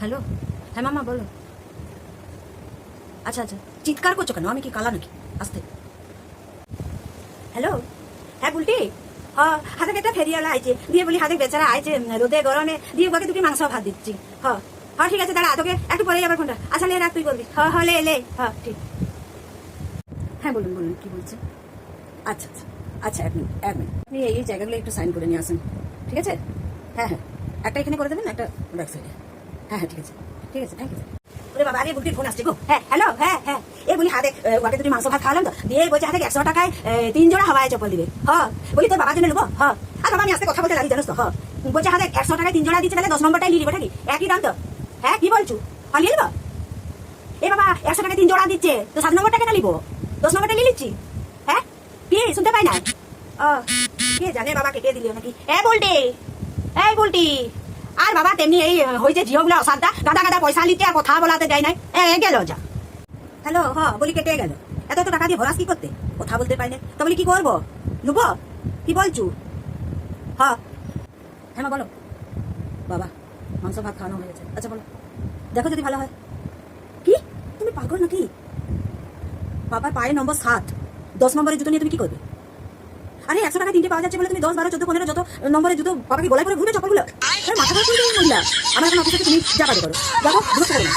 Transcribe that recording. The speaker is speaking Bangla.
হ্যালো, হ্যাঁ মামা বলো। আচ্ছা আচ্ছা, চিৎকার করছো কেন? আমি কি কালা নাকি? আসতে। হ্যালো, হ্যাঁ বুলটি। হাতে একটা ফেরিওয়ালা আইছে, দিয়ে বলি হাতে বেচারা আইছে রোদে গরমে, দিয়ে ওকে দুটি মাংস ভাত দিচ্ছি। হ্যাঁ ঠিক আছে, দাঁড়া তোকে একটু পরে আবার ফোনটা। আচ্ছা লে রাখ, তুই করবি। লে লে, ঠিক। হ্যাঁ বলুন বলুন, কি বলছেন? আচ্ছা আচ্ছা আচ্ছা, এক মিনিট এক মিনিট, আপনি এই জায়গাগুলো একটু সাইন করে নিয়ে আসেন, ঠিক আছে? হ্যাঁ হ্যাঁ, একটা এখানে করে দেবেন, একটা ব্যাক সাইডে। হ্যাঁ হ্যাঁ ঠিক আছে ঠিক আছে, থ্যাংক ইউ। ওরে বাবা, আরে বুলটির ফোন আসছে গো। হ্যাঁ হ্যালো, হ্যাঁ হ্যাঁ, এ বলি হাতে ওকে দুটি মাংস ভাত খাওয়ালাম তো, দিয়ে বলছে হাতে 100 টাকায় 3 জোড়া হাওয়ায় চপ্পল দিবে। বলি তোর বাবার জন্য নেবো। আর বাবা আমি আজকে কথা বলতে লাগি জানোস তো। বলছে হাতে 100 টাকায় 3 জোড়া দিচ্ছে, তাহলে 10 নম্বরটাই নিয়ে নিবো নাকি? একই দাম তো। হ্যাঁ কি বলছো? নিয়ে নিবো? এ বাবা 100 টাকায় 3 জোড়া দিচ্ছে, তো 7 নম্বরটা কেন নিবো? 10 নম্বরটা নিয়ে নিচ্ছি। হ্যাঁ কি শুনতে পাই না? কে জানে বাবা কেটে দিল নাকি? বলটি, এই বলটি। আর বাবা তেমনি এই হয়েছে ঝিওগুলো অসাধ্যা, গাদা গাদা পয়সা নিচ্ছে আর কথা বলাতে যায় নাই। গেল যা। হ্যালো, বলি কেটে গেল। এত টাকা দিয়ে ভরাস কি করতে? কথা বলতে পাই না তো, বলি কি করবো? নুবো? কি বলছু? হ্যাঁ মা বলো। বাবা মাংস ভাত খাওয়ানো হয়ে গেছে। আচ্ছা বলো, দেখো যদি ভালো হয়। কি তুমি পাগল নাকি? বাবার পায়ে নম্বর 7, 10 নম্বরের জুতো নিয়ে তুমি কি করবে? আরে 100 টাকা 3টে পাওয়া যাচ্ছে বলে তুমি 10, 12, 14, 15 যত নম্বরের জুতো বাবাকে গলায় করে ঘুরবে চপ্পলগুলো? মাথা খারাপ করে মহিলা। আমার এখন অফিসে তুমি যা পারে করো, দেখো বুঝতে পারো না।